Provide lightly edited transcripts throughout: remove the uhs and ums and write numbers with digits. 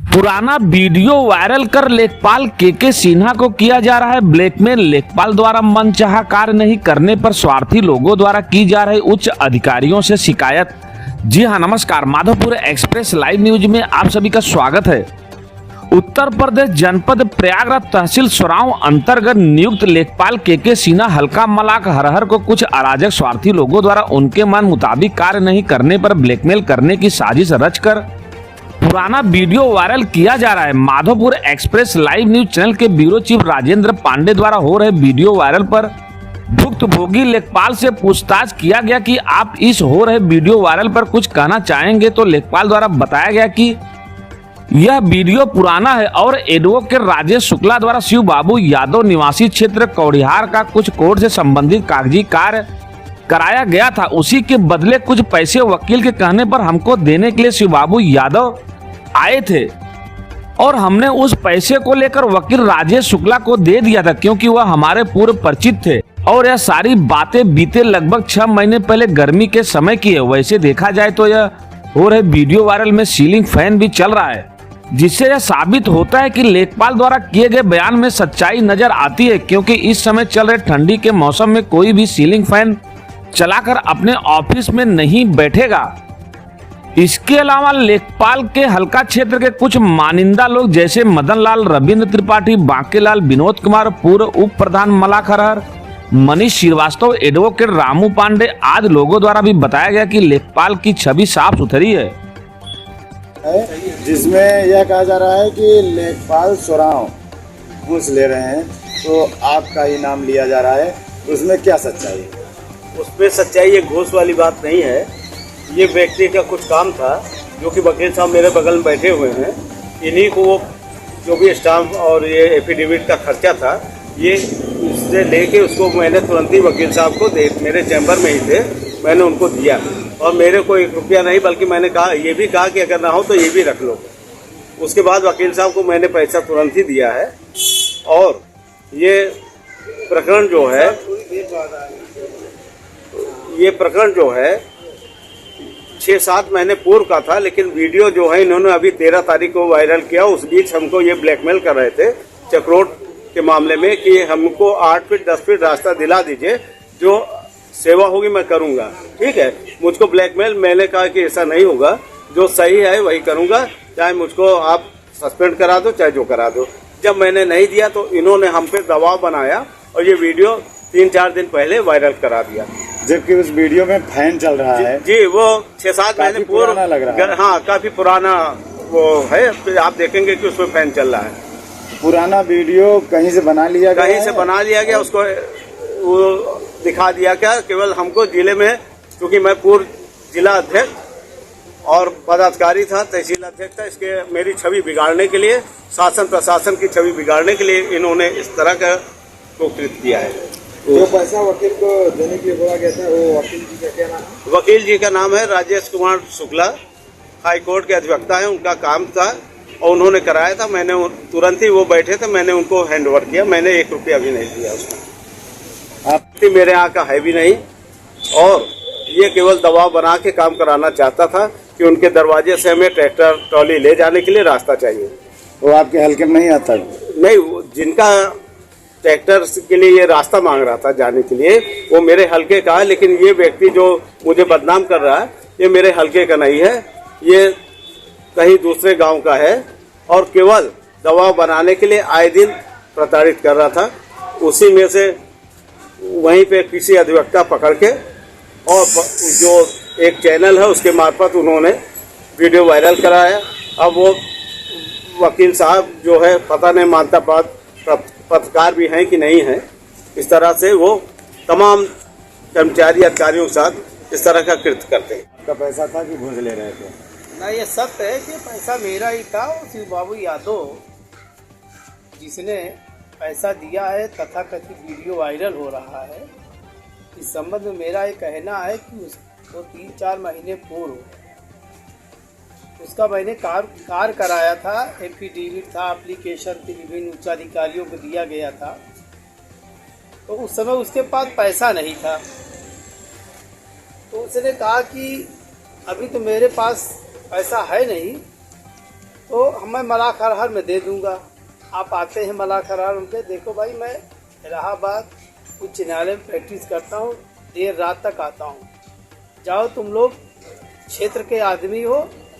पुराना video viral कर लेखपाल के सिन्हा को किया जा रहा है ब्लैकमेल। लेखपाल द्वारा मनचाहा कार्य नहीं करने पर स्वार्थी लोगों द्वारा की जा रही उच्च अधिकारियों से शिकायत। जी हां, नमस्कार। माधोपुर एक्सप्रेस लाइव न्यूज में आप सभी का स्वागत है। उत्तर प्रदेश जनपद प्रयागराज तहसील सोराव अंतर्गत नियुक्त लेखपाल के सिन्हा हल्का मलाक हरहर को कुछ अराजक स्वार्थी लोगों द्वारा उनके मन मुताबिक कार्य नहीं करने पर ब्लैकमेल करने की साजिश रचकर पुराना वीडियो वायरल किया जा रहा है। Madhopur express live news channel के ब्यूरो चीफ राजेंद्र पांडे द्वारा हो रहे वीडियो वायरल पर भुक्तभोगी लेखपाल से पूछताछ किया गया कि आप इस हो रहे वीडियो वायरल पर कुछ कहना चाहेंगे, तो लेखपाल द्वारा बताया गया कि यह वीडियो पुराना है और एडवोकेट राजेश शुक्ला द्वारा शिव बाबू यादव निवासी क्षेत्र कौड़िहार का कुछ कोर्ट से संबंधित कागजी कार्य कराया गया था। उसी के बदले कुछ पैसे वकील के कहने पर हमको देने के लिए शिव बाबू यादव आए थे और हमने उस पैसे को लेकर वकील राजेश शुक्ला को दे दिया था, क्योंकि वह हमारे पूर्व परिचित थे। और यह सारी बातें बीते लगभग 6 महीने पहले गर्मी के समय की है। वैसे देखा जाए तो यह हो रहे वीडियो वायरल में सीलिंग फैन भी चल रहा है, जिससे यह साबित होता है कि लेखपाल द्वारा किए गए बयान में सच्चाई नजर आती है, क्योंकि इस समय चल रहे ठंडी के मौसम में कोई भी सीलिंग फैन चलाकर अपने ऑफिस में नहीं बैठेगा। इसके अलावा लेखपाल के हल्का क्षेत्र के कुछ मानिंदा लोग जैसे मदन लाल, रविंद्र त्रिपाठी, बांकेलाल, विनोद कुमार, पूर्व उप प्रधान मलाक हरहर, मनीष श्रीवास्तव, एडवोकेट रामू पांडे आदि लोगों द्वारा भी बताया गया कि लेखपाल की छवि साफ सुथरी है, जिसमें यह कहा जा रहा है कि लेखपाल सोराव घूस ले रहे हैं, तो आपका ही नाम लिया जा रहा है। उसमें क्या सच्चाई है? उसमें सच्चाई ये घूस वाली बात नहीं है। ये व्यक्ति का कुछ काम था, जो कि वकील साहब मेरे बगल में बैठे हुए हैं। इन्हीं को वो जो भी स्टाम्प और ये एफिडेविट का खर्चा था, ये इससे लेके उसको मैंने तुरंत ही वकील साहब को दे, मेरे चैम्बर में ही थे, मैंने उनको दिया। और मेरे को 1 रुपया नहीं, बल्कि मैंने कहा, ये भी कहा कि अगर ना हो तो ये भी रख लो। उसके बाद वकील साहब को मैंने पैसा तुरंत ही दिया है। और ये प्रकरण जो है 6-7 महीने पूर्व का था, लेकिन वीडियो जो है इन्होंने अभी 13 तारीख को वायरल किया। उस बीच हमको ये ब्लैकमेल कर रहे थे चक्रोट के मामले में कि हमको 8 फीट 10 फीट रास्ता दिला दीजिए, जो सेवा होगी मैं करूंगा। ठीक है, मुझको ब्लैकमेल, मैंने कहा कि ऐसा नहीं होगा, जो सही है वही करूंगा, चाहे मुझको आप सस्पेंड करा दो, चाहे जो करा दो। जब मैंने नहीं दिया तो इन्होंने हम पे दबाव बनाया और ये वीडियो 3-4 दिन पहले वायरल करा दिया, जबकि उस वीडियो में फैन चल रहा है। जी, वो 6-7 महीने पूर्व लग रहा है। हाँ, काफी पुराना वो है। आप देखेंगे कि उसमें फैन चल रहा है। पुराना वीडियो कहीं से बना लिया गया? कहीं से बना लिया गया, उसको वो दिखा दिया क्या। केवल हमको जिले में, क्योंकि मैं पूर्व जिला अध्यक्ष और पदाधिकारी था, तहसील अध्यक्ष था, इसके मेरी छवि बिगाड़ने के लिए, शासन प्रशासन की छवि बिगाड़ने के लिए इन्होंने इस तरह का कृत किया है। जो पैसा वकील को देने के लिए बोला गया था, वो वकील जी का क्या नाम है? वकील जी का नाम है राजेश कुमार शुक्ला, हाई कोर्ट के अधिवक्ता है। उनका काम था और उन्होंने कराया था। मैंने तुरंत ही, वो बैठे थे, मैंने उनको हैंड ओवर किया। मैंने 1 रुपया भी नहीं दिया उसमें। आप मेरे यहाँ का है भी नहीं, और ये केवल दबाव बना के काम कराना चाहता था कि उनके दरवाजे से हमें ट्रैक्टर ट्रॉली ले जाने के लिए रास्ता चाहिए। वो आपके हल्के में नहीं आता? नहीं, जिनका ट्रैक्टर के लिए ये रास्ता मांग रहा था जाने के लिए, वो मेरे हल्के का है। लेकिन ये व्यक्ति जो मुझे बदनाम कर रहा है, ये मेरे हल्के का नहीं है, ये कहीं दूसरे गांव का है और केवल दबाव बनाने के लिए आए दिन प्रताड़ित कर रहा था। उसी में से वहीं पे किसी अधिवक्ता पकड़ के और जो एक चैनल है उसके मार्फत उन्होंने वीडियो वायरल कराया। अब वो वकील साहब जो है, पता नहीं मानता पत्रकार भी हैं कि नहीं है, इस तरह से वो तमाम कर्मचारी अधिकारियों के साथ इस तरह का कृत्य करते हैं। आपका पैसा था कि घूस ले रहे थे? ना, ये सत्य है कि पैसा मेरा ही था। शिव बाबू यादव जिसने पैसा दिया है, तथाकथित वीडियो वायरल हो रहा है, इस संबंध में मेरा ये कहना है कि उसको 3-4 महीने पूर्व उसका मैंने कार्य कराया था। एफिडेविट था, एप्लीकेशन थी, विभिन्न उच्चाधिकारियों को दिया गया था। तो उस समय उसके पास पैसा नहीं था, तो उसने कहा कि अभी तो मेरे पास पैसा है नहीं, तो मैं मलाह हरहर में दे दूंगा। आप आते हैं मलाह हरहर उनके, देखो भाई मैं इलाहाबाद उच्च न्यायालय में प्रैक्टिस करता हूँ, देर रात तक आता हूँ। जाओ तुम लोग क्षेत्र के आदमी हो,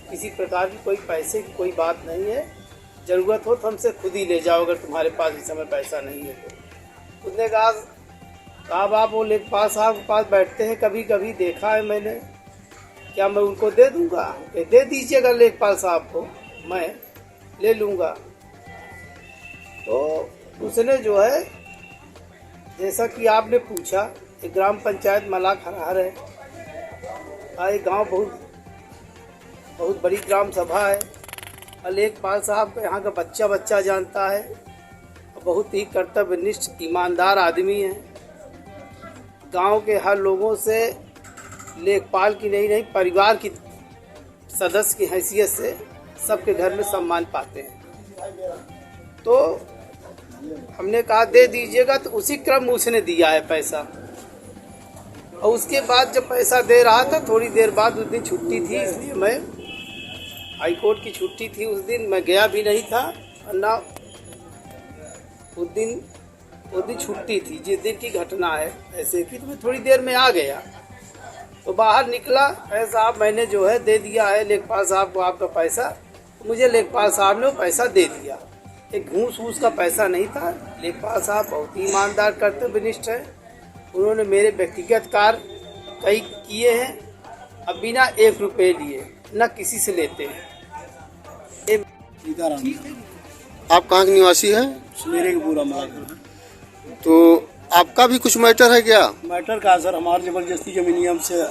किसी प्रकार की कोई पैसे की कोई बात नहीं है, ज़रूरत हो तो हमसे खुद ही ले जाओ अगर तुम्हारे पास इस समय पैसा नहीं है तो। उसने कहा आप वो लेखपाल साहब के पास बैठते हैं, कभी कभी देखा है मैंने, क्या मैं उनको दे दूंगा? दे दीजिएगा लेखपाल साहब को, मैं ले लूँगा। तो उसने जो है, जैसा कि आपने पूछा, एक ग्राम पंचायत मलाह हरहर है, एक गांव बहुत बड़ी ग्राम सभा है। लेखपाल साहब को यहाँ का बच्चा बच्चा जानता है, बहुत ही कर्तव्यनिष्ठ ईमानदार आदमी है। गांव के हर लोगों से लेखपाल की नहीं परिवार की सदस्य की हैसियत से सबके घर में सम्मान पाते हैं। तो हमने कहा दे दीजिएगा, तो उसी क्रम में उसने दिया है पैसा। और उसके बाद जब पैसा दे रहा था, थोड़ी देर बाद, उस दिन छुट्टी थी, इसलिए मैं हाई कोर्ट की छुट्टी थी उस दिन, मैं गया भी नहीं था। और ना उस दिन छुट्टी थी, जिस दिन की घटना है ऐसे की, तो मैं थोड़ी देर में आ गया। तो बाहर निकला, साहब मैंने जो है दे दिया है लेखपाल साहब को आपका पैसा। मुझे लेखपाल साहब ने वो पैसा दे दिया। एक घूस का पैसा नहीं था। लेखपाल साहब बहुत ही ईमानदार कर्तव्यनिष्ठ है। उन्होंने मेरे व्यक्तिगत कार्य कई किए हैं, अब बिना 1 रुपये लिए, न किसी से लेते हैं। आप कहाँ के निवासी हैं? मेरे के पूरा मलाह। तो आपका भी कुछ मैटर है क्या? मैटर का सर, हमारे जबरदस्ती जमीनी हमसे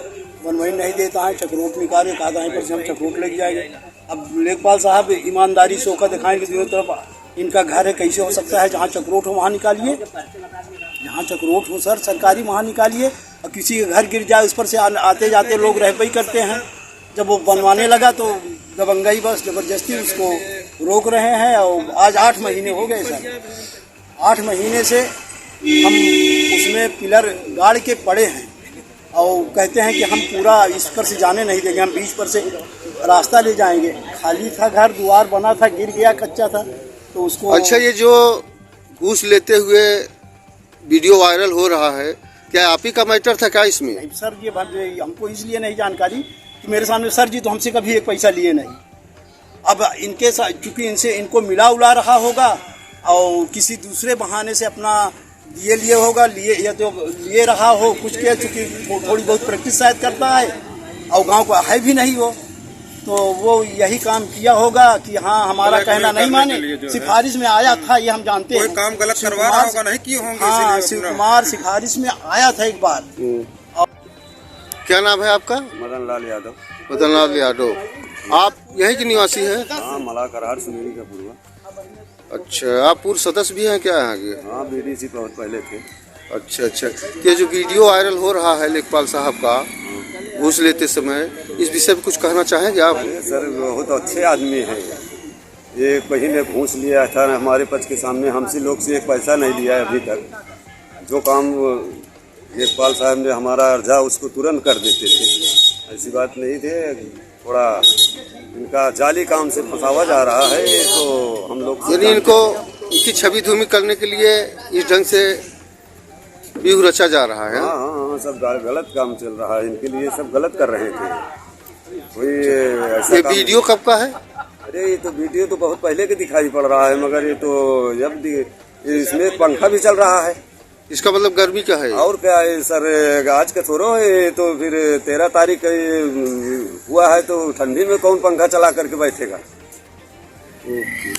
बनवाई नहीं देता है, चक्रोट निकाले कहा पर से हम चक्रोट लेके जाएंगे। अब लेखपाल साहब ईमानदारी से होकर दिखाएंगे दोनों तरफ इनका घर है, कैसे हो सकता है? जहाँ चक्रोट हो वहाँ निकालिए, जहाँ चक्रोट हो सर सरकारी वहाँ निकालिए। और किसी के घर गिर जाए उस पर से आते जाते लोग रहपई करते हैं। जब वो बनवाने लगा तो दबंगई बस जबरदस्ती उसको रोक रहे हैं। और आज 8 महीने हो गए सर, 8 महीने से हम उसमें पिलर गाड़ के पड़े हैं और कहते हैं कि हम पूरा इस पर से जाने नहीं देंगे, हम बीच पर से रास्ता ले जाएंगे। खाली था घर, द्वार बना था, गिर गया, कच्चा था तो उसको। अच्छा, ये जो घूस लेते हुए वीडियो वायरल हो रहा है, क्या आप ही का मैटर था क्या इसमें? नहीं सर, ये हमको इसलिए नहीं जानकारी कि मेरे सामने सर जी तो हमसे कभी एक पैसा लिए नहीं। अब इनके साथ चूँकि इनको मिला उला रहा होगा और किसी दूसरे बहाने से अपना लिए होगा, या तो लिए रहा हो कुछ के, चूँकि थोड़ी बहुत प्रैक्टिस शायद करता है और गांव को है भी नहीं वो, तो वो यही काम किया होगा कि हाँ हमारा कहना नहीं माने। सिफारिश में आया था, ये हम जानते हैं, कोई काम गलत करवा रहा होगा, नहीं किए होंगे। हाँ, शिव कुमार सिफारिश में आया था एक बार। क्या नाम है आपका? मदन लाल यादव। मदन लाल यादव, आप यहीं के निवासी हैं? हाँ, मलाह हरहर सुनेरी का पूर्वा। अच्छा, आप पूर्व सदस्य भी हैं क्या यहाँ के? हाँ, बीडीसी बहुत पहले थे। अच्छा, ये जो वीडियो वायरल हो रहा है लेखपाल साहब का घूस लेते समय, इस विषय में कुछ कहना चाहेंगे आप? सर बहुत अच्छे आदमी हैं। ये कहीं ने घूस लिया था हमारे पक्ष के सामने, हमसे लोग से एक पैसा नहीं लिया है अभी तक। जो काम लेखपाल साहब ने हमारा अर्जा उसको तुरंत कर देते थे, ऐसी बात नहीं थे। थोड़ा इनका जाली काम से फंसावा जा रहा है, तो हम लोग यानी इनकी छवि धूमि करने के लिए इस ढंग से व्यूह रचा जा रहा है। हाँ, सब गलत काम चल रहा है, इनके लिए सब गलत कर रहे थे। कोई ऐसा ये वीडियो कब का है? अरे ये तो वीडियो तो बहुत पहले के दिखाई पड़ रहा है, मगर ये तो जब इसमें पंखा भी चल रहा है। इसका मतलब गर्मी का है? और क्या है सर, आज का थोड़ा है, तो फिर 13 तारीख हुआ है, तो ठंडी में कौन पंखा चला करके बैठेगा। ओके।